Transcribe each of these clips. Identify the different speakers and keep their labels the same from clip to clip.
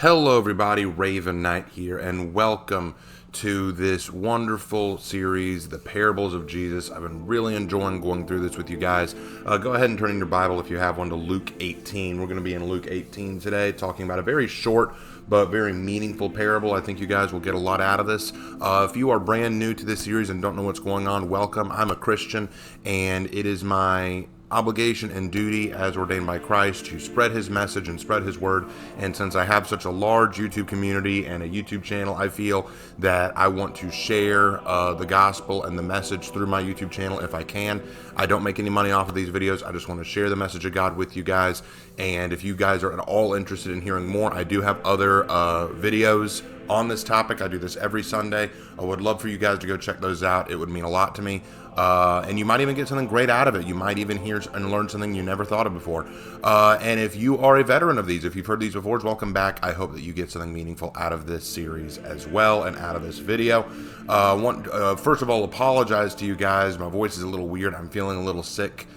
Speaker 1: Hello everybody, Raven Knight here, and welcome to this wonderful series, The Parables of Jesus. I've been really enjoying going through this with you guys. Go ahead and turn in your Bible, if you have one, to Luke 18. We're going to be in Luke 18 today, talking about a very short but very meaningful parable. I think you guys will get a lot out of this. If you are brand new to this series and don't know what's going on, welcome. I'm a Christian, and it is my obligation and duty as ordained by Christ to spread his message and spread his word. And since I have such a large YouTube community and a YouTube channel, I feel that I want to share the gospel and the message through my YouTube channel if I can. I don't make any money off of these videos. I just want to share the message of God with you guys. And if you guys are at all interested in hearing more, I do have other videos on this topic. I do this every Sunday. I would love for you guys to go check those out. It would mean a lot to me. And you might even get something great out of it. You might even hear and learn something you never thought of before. And if you are a veteran of these, if you've heard these before, welcome back. I hope that you get something meaningful out of this series as well and out of this video. First of all, apologize to you guys. My voice is a little weird. I'm feeling a little sick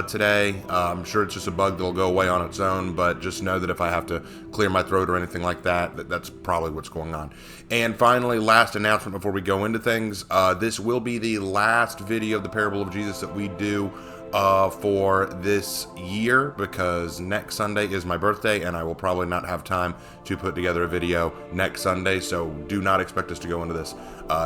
Speaker 1: today. I'm sure it's just a bug that'll go away on its own, but just know that if I have to clear my throat or anything like that, that's probably what's going on. And finally, last announcement before we go into things, this will be the last video of the Parable of Jesus that we do for this year, because next Sunday is my birthday and I will probably not have time to put together a video next Sunday, so do not expect us to go into this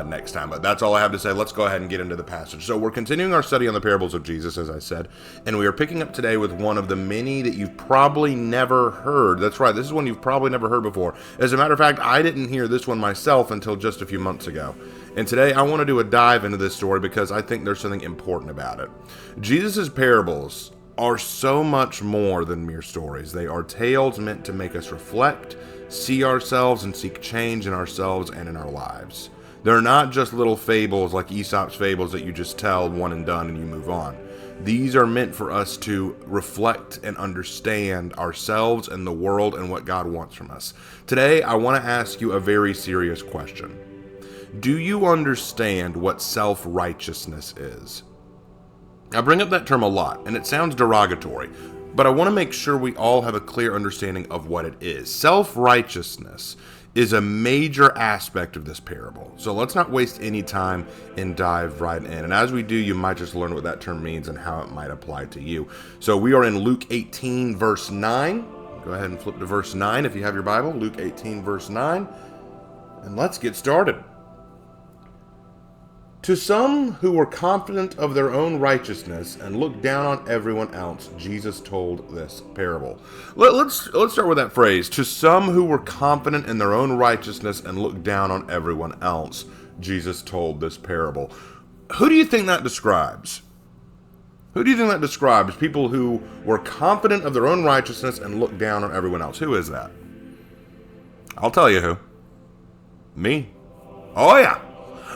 Speaker 1: next time. But that's all I have to say. Let's go ahead and get into the passage. So we're continuing our study on the parables of Jesus, as I said, and we are picking up today with one of the many that you've probably never heard. That's right, this is one you've probably never heard before. As a matter of fact, I didn't hear this one myself until just a few months ago. And today I want to do a dive into this story because I think there's something important about it. Jesus' parables are so much more than mere stories. They are tales meant to make us reflect, see ourselves, and seek change in ourselves and in our lives. They're not just little fables like Aesop's fables that you just tell one and done and you move on. These are meant for us to reflect and understand ourselves and the world and what God wants from us. Today, I want to ask you a very serious question. Do you understand what self-righteousness is? I bring up that term a lot, and it sounds derogatory, but I want to make sure we all have a clear understanding of what it is. Self-righteousness is a major aspect of this parable. So let's not waste any time and dive right in. And as we do, you might just learn what that term means and how it might apply to you. So we are in Luke 18, verse 9. Go ahead and flip to verse 9 if you have your Bible. Luke 18, verse 9. And let's get started. To some who were confident of their own righteousness and looked down on everyone else, Jesus told this parable. Let's start with that phrase. To some who were confident in their own righteousness and looked down on everyone else, Jesus told this parable. Who do you think that describes? Who do you think that describes? People who were confident of their own righteousness and looked down on everyone else. Who is that? I'll tell you who. Me. Oh yeah.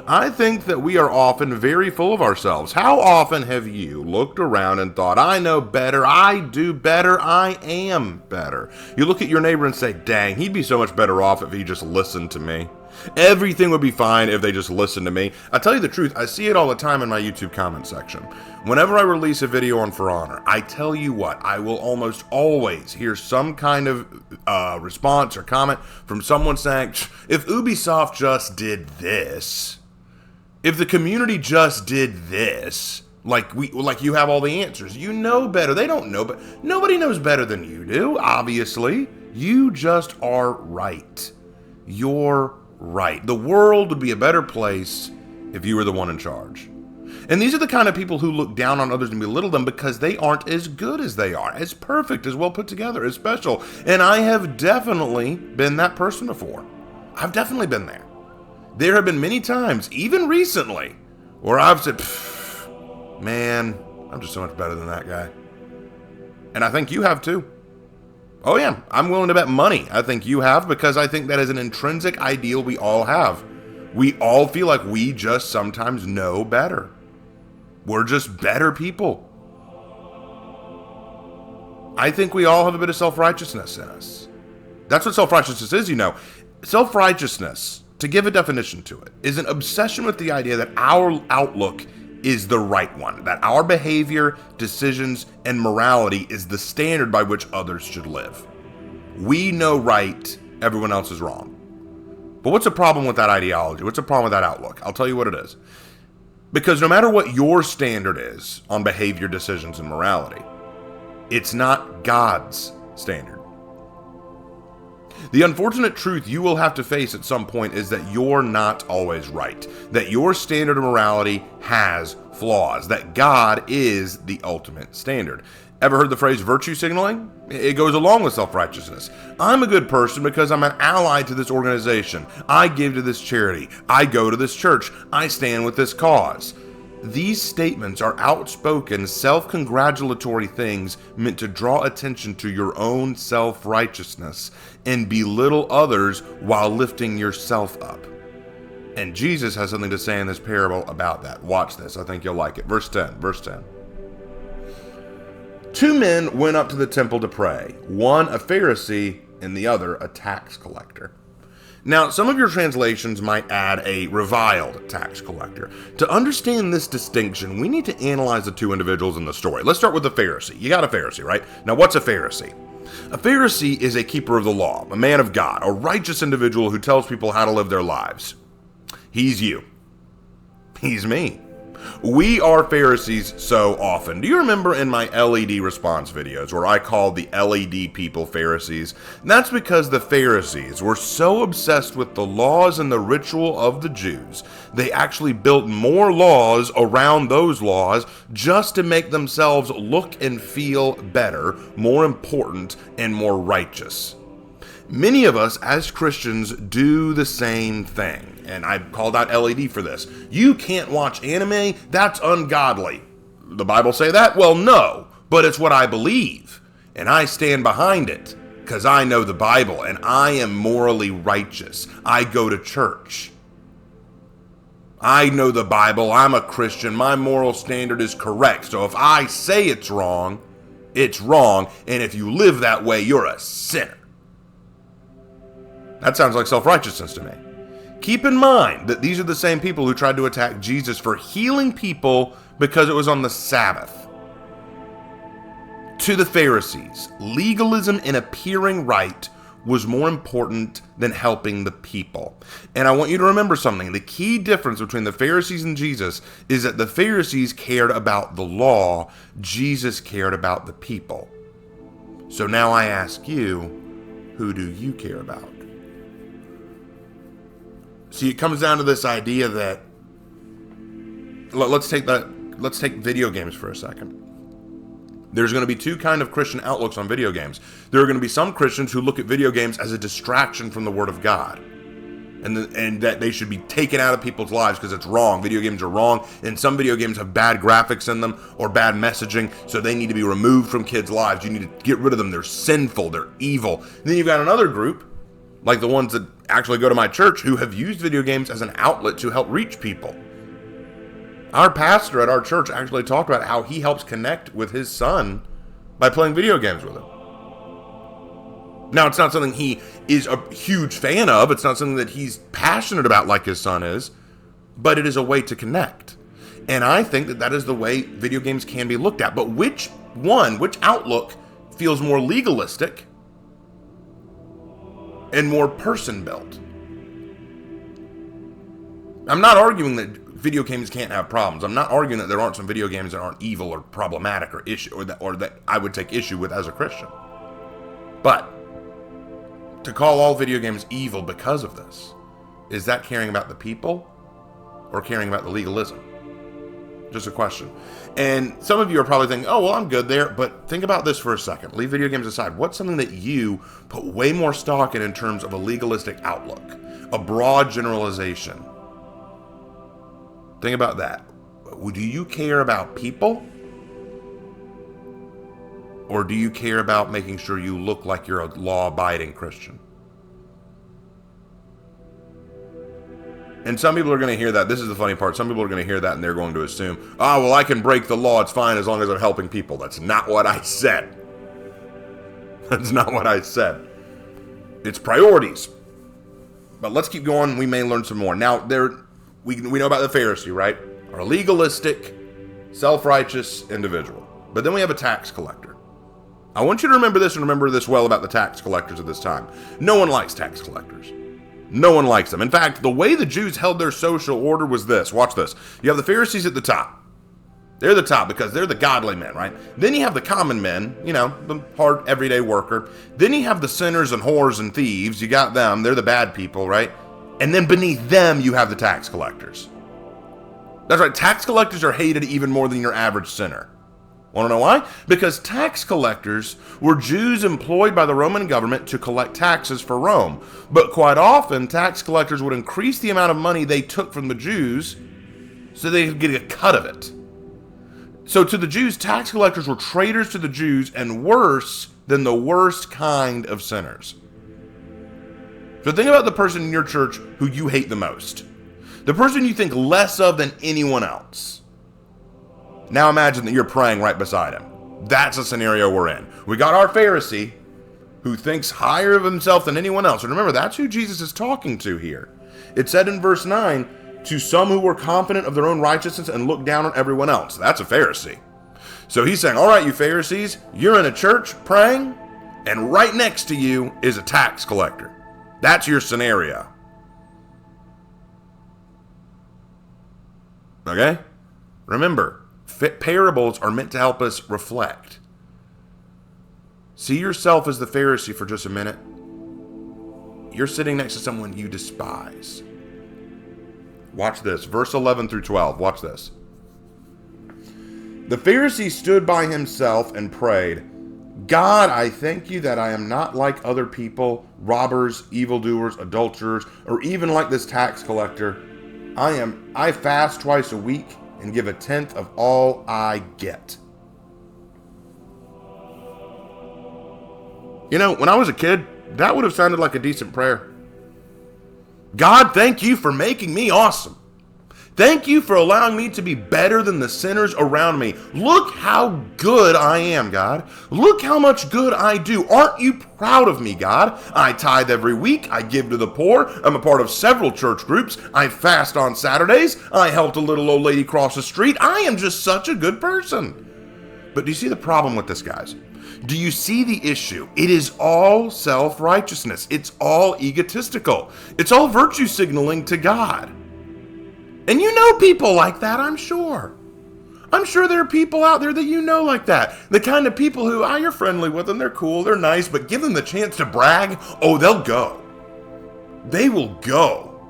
Speaker 1: I think that we are often very full of ourselves. How often have you looked around and thought, I know better, I do better, I am better? You look at your neighbor and say, dang, he'd be so much better off if he just listened to me. Everything would be fine if they just listened to me. I tell you the truth, I see it all the time in my YouTube comment section. Whenever I release a video on For Honor, I tell you what, I will almost always hear some kind of response or comment from someone saying, if Ubisoft just did this, if the community just did this, like you have all the answers, you know better. They don't know, but nobody knows better than you do, obviously. You just are right. You're right. The world would be a better place if you were the one in charge. And these are the kind of people who look down on others and belittle them because they aren't as good as they are, as perfect, as well put together, as special. And I have definitely been that person before. I've definitely been there. There have been many times, even recently, where I've said, man, I'm just so much better than that guy. And I think you have too. Oh yeah, I'm willing to bet money I think you have, because I think that is an intrinsic ideal we all have. We all feel like we just sometimes know better. We're just better people. I think we all have a bit of self-righteousness in us. That's what self-righteousness is, you know. Self-righteousness, to give a definition to it, is an obsession with the idea that our outlook is the right one, that our behavior, decisions, and morality is the standard by which others should live. We know right, everyone else is wrong. But what's the problem with that ideology? What's the problem with that outlook? I'll tell you what it is. Because no matter what your standard is on behavior, decisions, and morality, it's not God's standard. The unfortunate truth you will have to face at some point is that you're not always right. That your standard of morality has flaws. That God is the ultimate standard. Ever heard the phrase virtue signaling? It goes along with self-righteousness. I'm a good person because I'm an ally to this organization. I give to this charity. I go to this church. I stand with this cause. These statements are outspoken, self-congratulatory things meant to draw attention to your own self-righteousness and belittle others while lifting yourself up. And Jesus has something to say in this parable about that. Watch this. I think you'll like it. Verse 10. Two men went up to the temple to pray, one a Pharisee and the other a tax collector. Now, some of your translations might add a reviled tax collector. To understand this distinction, we need to analyze the two individuals in the story. Let's start with the Pharisee. You got a Pharisee, right? Now, what's a Pharisee? A Pharisee is a keeper of the law, a man of God, a righteous individual who tells people how to live their lives. He's you. He's me. We are Pharisees so often. Do you remember in my LED response videos where I called the LED people Pharisees? And that's because the Pharisees were so obsessed with the laws and the ritual of the Jews, they actually built more laws around those laws just to make themselves look and feel better, more important, and more righteous. Many of us as Christians do the same thing. And I called out LED for this. You can't watch anime? That's ungodly. The Bible say that? Well, no, but it's what I believe. And I stand behind it because I know the Bible and I am morally righteous. I go to church. I know the Bible. I'm a Christian. My moral standard is correct. So if I say it's wrong, it's wrong. And if you live that way, you're a sinner. That sounds like self-righteousness to me. Keep in mind that these are the same people who tried to attack Jesus for healing people because it was on the Sabbath. To the Pharisees, legalism and appearing right was more important than helping the people. And I want you to remember something. The key difference between the Pharisees and Jesus is that the Pharisees cared about the law, Jesus cared about the people. So now I ask you, who do you care about? See, it comes down to this idea that let's take video games for a second. There's going to be two kind of Christian outlooks on video games. There are going to be some Christians who look at video games as a distraction from the Word of God, and that they should be taken out of people's lives because it's wrong. Video games are wrong, and some video games have bad graphics in them or bad messaging, so they need to be removed from kids' lives. You need to get rid of them. They're sinful. They're evil. And then you've got another group, like the ones that actually go to my church, who have used video games as an outlet to help reach people. Our pastor at our church actually talked about how he helps connect with his son by playing video games with him. Now, it's not something he is a huge fan of. It's not something that he's passionate about like his son is, but it is a way to connect. And I think that that is the way video games can be looked at. But which outlook feels more legalistic and more person-built? I'm not arguing that video games can't have problems. I'm not arguing that there aren't some video games that aren't evil or problematic or issue or that I would take issue with as a Christian. But to call all video games evil because of this, is that caring about the people or caring about the legalism? Just a question. And some of you are probably thinking, oh, well, I'm good there. But think about this for a second. Leave video games aside. What's something that you put way more stock in terms of a legalistic outlook, a broad generalization? Think about that. Do you care about people? Or do you care about making sure you look like you're a law-abiding Christian? And some people are going to hear that. This is the funny part. Some people are going to hear that and they're going to assume, oh, well, I can break the law. It's fine as long as I'm helping people. That's not what I said. That's not what I said. It's priorities. But let's keep going. We may learn some more. Now, we know about the Pharisee, right? Or a legalistic, self-righteous individual. But then we have a tax collector. I want you to remember this and remember this well about the tax collectors of this time. No one likes tax collectors. No one likes them. In fact, the way the Jews held their social order was this. Watch this. You have the Pharisees at the top. They're the top because they're the godly men, right? Then you have the common men, the hard everyday worker. Then you have the sinners and whores and thieves. You got them. They're the bad people, right? And then beneath them, you have the tax collectors. That's right. Tax collectors are hated even more than your average sinner. Want to know why? Because tax collectors were Jews employed by the Roman government to collect taxes for Rome. But quite often, tax collectors would increase the amount of money they took from the Jews so they could get a cut of it. So to the Jews, tax collectors were traitors to the Jews and worse than the worst kind of sinners. So think about the person in your church who you hate the most. The person you think less of than anyone else. Now imagine that you're praying right beside him. That's a scenario we're in. We got our Pharisee who thinks higher of himself than anyone else. And remember, that's who Jesus is talking to here. It said in verse 9, to some who were confident of their own righteousness and looked down on everyone else. That's a Pharisee. So he's saying, all right, you Pharisees, you're in a church praying, and right next to you is a tax collector. That's your scenario. Okay? Remember, parables are meant to help us reflect. See yourself as the Pharisee for just a minute. You're sitting next to someone you despise. Watch this, verse 11 through 12. Watch this. The Pharisee stood by himself and prayed, God, I thank you that I am not like other people, robbers, evildoers, adulterers, or even like this tax collector. I fast twice a week and give a tenth of all I get. When I was a kid, that would have sounded like a decent prayer. God, thank you for making me awesome. Thank you for allowing me to be better than the sinners around me. Look how good I am, God. Look how much good I do. Aren't you proud of me, God? I tithe every week. I give to the poor. I'm a part of several church groups. I fast on Saturdays. I helped a little old lady cross the street. I am just such a good person. But do you see the problem with this, guys? Do you see the issue? It is all self-righteousness. It's all egotistical. It's all virtue signaling to God. And you know people like that, I'm sure. I'm sure there are people out there that you know like that. The kind of people who, you're friendly with them, they're cool, they're nice, but give them the chance to brag, they'll go. They will go.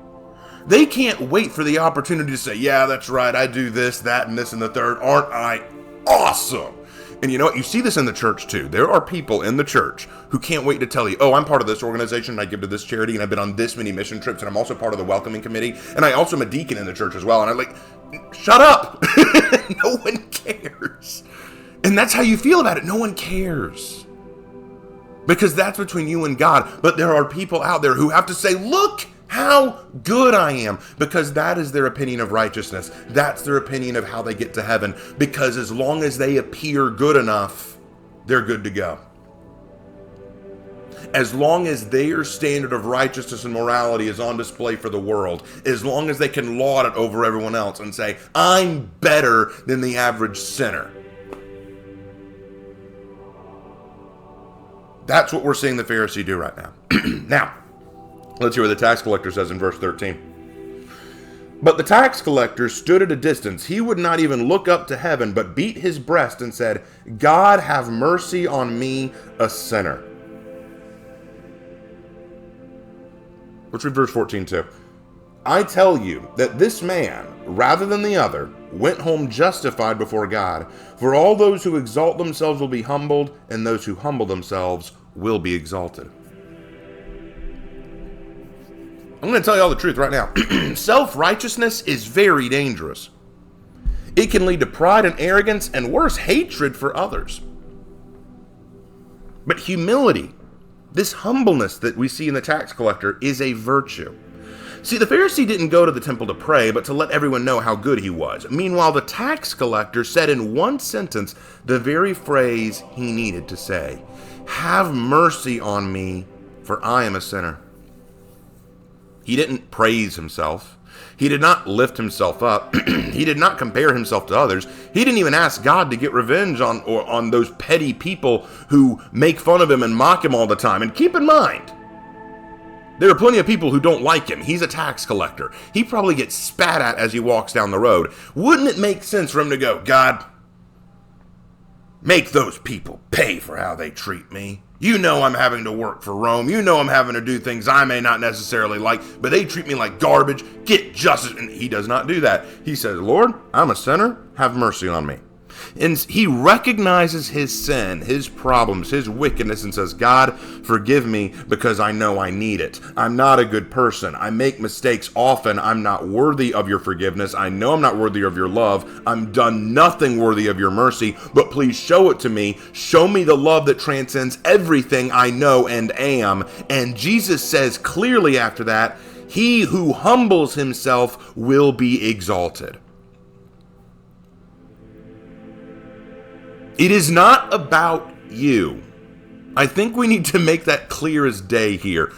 Speaker 1: They can't wait for the opportunity to say, yeah, that's right, I do this, that, and this, and the third. Aren't I awesome? And you know what? You see this in the church too. There are people in the church who can't wait to tell you, I'm part of this organization, and I give to this charity, and I've been on this many mission trips, and I'm also part of the welcoming committee, and I also am a deacon in the church as well. And I'm like, shut up. No one cares. And that's how you feel about it. No one cares. Because that's between you and God. But there are people out there who have to say, look how good I am, because that is their opinion of righteousness. That's their opinion of how they get to heaven, because as long as they appear good enough, they're good to go. As long as their standard of righteousness and morality is on display for the world, as long as they can laud it over everyone else and say, I'm better than the average sinner. That's what we're seeing the Pharisee do right now. Now, let's hear what the tax collector says in verse 13. But the tax collector stood at a distance. He would not even look up to heaven, but beat his breast and said, God, have mercy on me, a sinner. Let's read verse 14 too. I tell you that this man, rather than the other, went home justified before God. For all those who exalt themselves will be humbled, and those who humble themselves will be exalted. I'm going to tell you all the truth right now. Self-righteousness is very dangerous. It can lead to pride and arrogance, and worse, hatred for others. But humility, this humbleness that we see in the tax collector, is a virtue. See, the Pharisee didn't go to the temple to pray, but to let everyone know how good he was. Meanwhile, the tax collector said in one sentence the very phrase he needed to say, have mercy on me, for I am a sinner. He didn't praise himself. He did not lift himself up. He did not compare himself to others. He didn't even ask God to get revenge on those petty people who make fun of him and mock him all the time. And keep in mind, there are plenty of people who don't like him. He's a tax collector. He probably gets spat at as he walks down the road. Wouldn't it make sense for him to go, God, make those people pay for how they treat me? You know I'm having to work for Rome. You know I'm having to do things I may not necessarily like, but they treat me like garbage. Get justice. And he does not do that. He says, Lord, I'm a sinner. Have mercy on me. And he recognizes his sin, his problems, his wickedness, and says, God, forgive me because I know I need it. I'm not a good person. I make mistakes often. I'm not worthy of your forgiveness. I know I'm not worthy of your love. I'm done nothing worthy of your mercy, but please show it to me. Show me the love that transcends everything I know and am. And Jesus says clearly after that, he who humbles himself will be exalted. It is not about you. I think we need to make that clear as day here.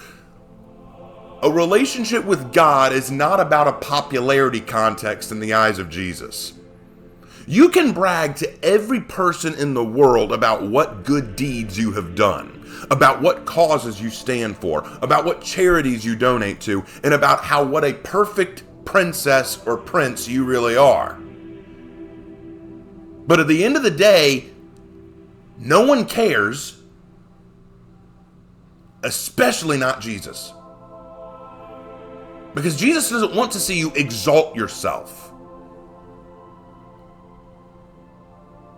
Speaker 1: A relationship with God is not about a popularity contest in the eyes of Jesus. You can brag to every person in the world about what good deeds you have done, about what causes you stand for, about what charities you donate to, and about what a perfect princess or prince you really are. But at the end of the day, no one cares, especially not Jesus. Because Jesus doesn't want to see you exalt yourself.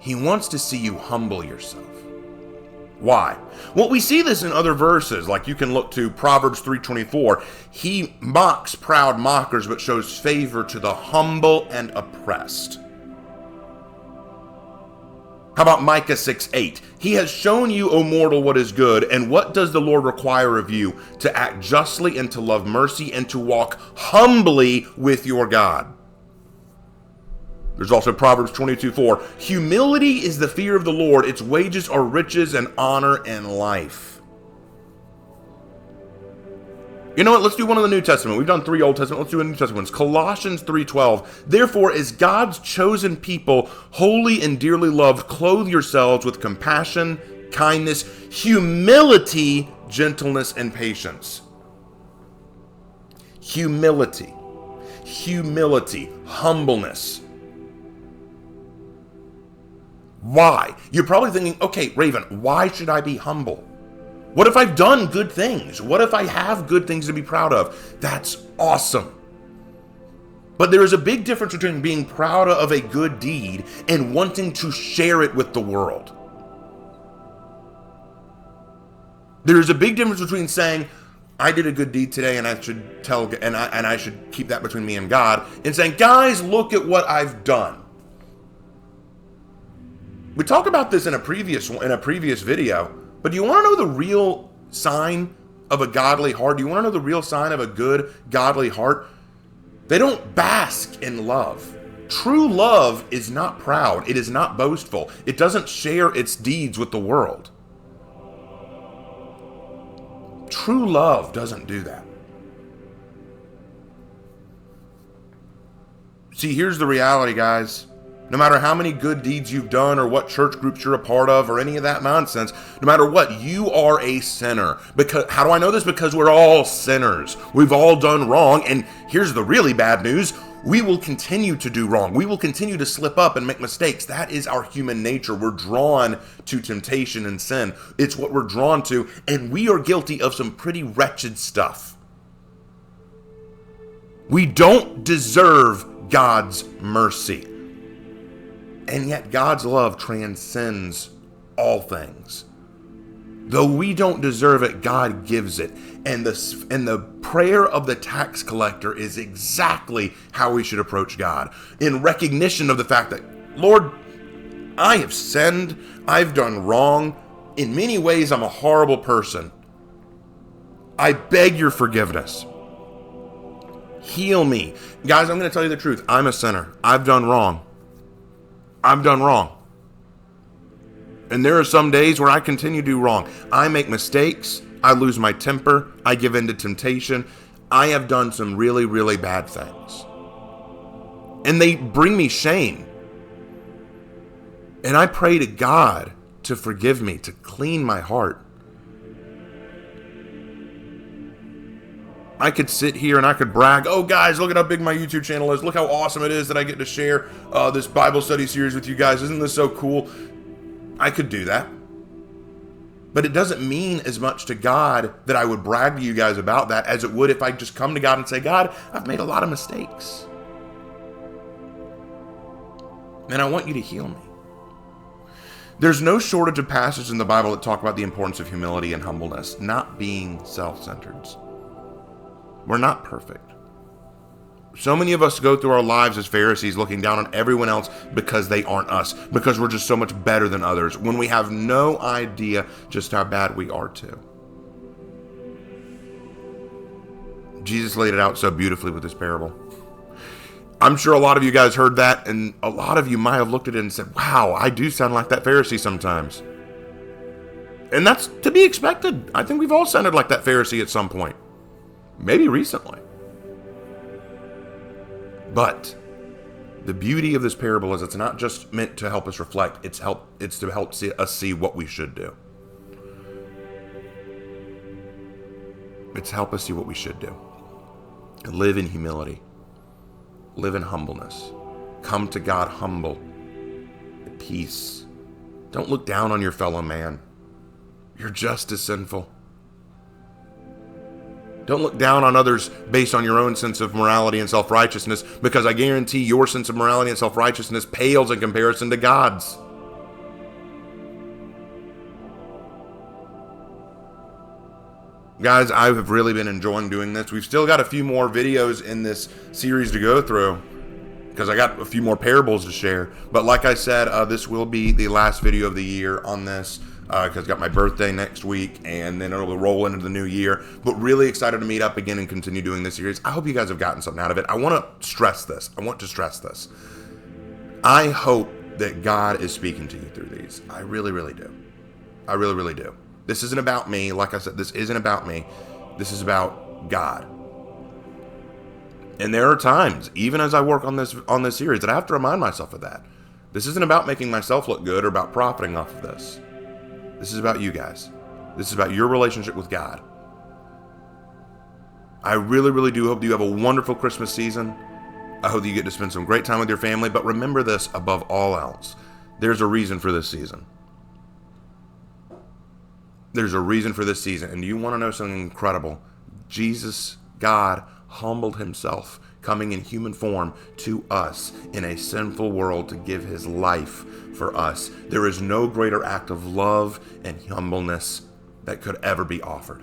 Speaker 1: He wants to see you humble yourself. Why? Well, we see this in other verses, like you can look to Proverbs 3:24. He mocks proud mockers, but shows favor to the humble and oppressed. How about Micah 6:8? He has shown you, O mortal, what is good, and what does the Lord require of you? To act justly and to love mercy and to walk humbly with your God. There's also Proverbs 22:4. Humility is the fear of the Lord. Its wages are riches and honor and life. You know what? Let's do one of the New Testament. We've done 3 Old Testament. Let's do a New Testament ones. Colossians 3:12. Therefore, as God's chosen people, holy and dearly loved, clothe yourselves with compassion, kindness, humility, gentleness, and patience. Humility, humbleness. Why? You're probably thinking, okay, Raven, why should I be humble? What if I've done good things? What if I have good things to be proud of? That's awesome. But there is a big difference between being proud of a good deed and wanting to share it with the world. There is a big difference between saying, I did a good deed today and I should tell, and I should keep that between me and God, and saying, guys, look at what I've done. We talked about this in a previous video. But do you want to know the real sign of a godly heart? Do you want to know the real sign of a good, godly heart? They don't bask in love. True love is not proud. It is not boastful. It doesn't share its deeds with the world. True love doesn't do that. See, here's the reality, guys. No matter how many good deeds you've done or what church groups you're a part of or any of that nonsense, no matter what, you are a sinner. Because how do I know this? Because we're all sinners. We've all done wrong. And here's the really bad news. We will continue to do wrong. We will continue to slip up and make mistakes. That is our human nature. We're drawn to temptation and sin. It's what we're drawn to. And we are guilty of some pretty wretched stuff. We don't deserve God's mercy. And yet God's love transcends all things. Though we don't deserve it, God gives it. And the prayer of the tax collector is exactly how we should approach God. In recognition of the fact that, Lord, I have sinned. I've done wrong. In many ways, I'm a horrible person. I beg your forgiveness. Heal me. Guys, I'm going to tell you the truth. I'm a sinner. I've done wrong. I've done wrong. And there are some days where I continue to do wrong. I make mistakes. I lose my temper. I give in to temptation. I have done some really, really bad things. And they bring me shame. And I pray to God to forgive me, to clean my heart. I could sit here and I could brag, oh guys, look at how big my YouTube channel is. Look how awesome it is that I get to share this Bible study series with you guys. Isn't this so cool? I could do that. But it doesn't mean as much to God that I would brag to you guys about that as it would if I just come to God and say, God, I've made a lot of mistakes. And I want you to heal me. There's no shortage of passages in the Bible that talk about the importance of humility and humbleness, not being self-centered. We're not perfect. So many of us go through our lives as Pharisees looking down on everyone else because they aren't us, because we're just so much better than others, when we have no idea just how bad we are too. Jesus laid it out so beautifully with this parable. I'm sure a lot of you guys heard that, and a lot of you might have looked at it and said, wow, I do sound like that Pharisee sometimes. And that's to be expected. I think we've all sounded like that Pharisee at some point. Maybe recently. But the beauty of this parable is it's not just meant to help us reflect, it's to help us see what we should do. It's to help us see what we should do. Live in humility. Live in humbleness. Come to God humble. At peace. Don't look down on your fellow man. You're just as sinful. Don't look down on others based on your own sense of morality and self-righteousness, because I guarantee your sense of morality and self-righteousness pales in comparison to God's. Guys, I have really been enjoying doing this. We've still got a few more videos in this series to go through, because I got a few more parables to share. But like I said, this will be the last video of the year on this, because I've got my birthday next week, and then it'll roll into the new year. But really excited to meet up again and continue doing this series. I hope you guys have gotten something out of it. I want to stress this. I hope that God is speaking to you through these. I really, really do. I really, really do. This isn't about me. Like I said, this isn't about me. This is about God. And there are times, even as I work on this series, that I have to remind myself of that. This isn't about making myself look good or about profiting off of this. This is about you guys. This is about your relationship with God. I really, really do hope that you have a wonderful Christmas season. I hope that you get to spend some great time with your family. But remember this above all else. There's a reason for this season. There's a reason for this season. And you want to know something incredible? Jesus, God, humbled himself, coming in human form to us in a sinful world to give his life for us. There is no greater act of love and humbleness that could ever be offered.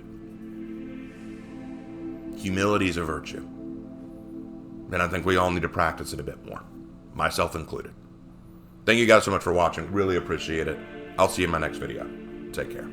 Speaker 1: Humility is a virtue. And I think we all need to practice it a bit more, myself included. Thank you guys so much for watching. Really appreciate it. I'll see you in my next video. Take care.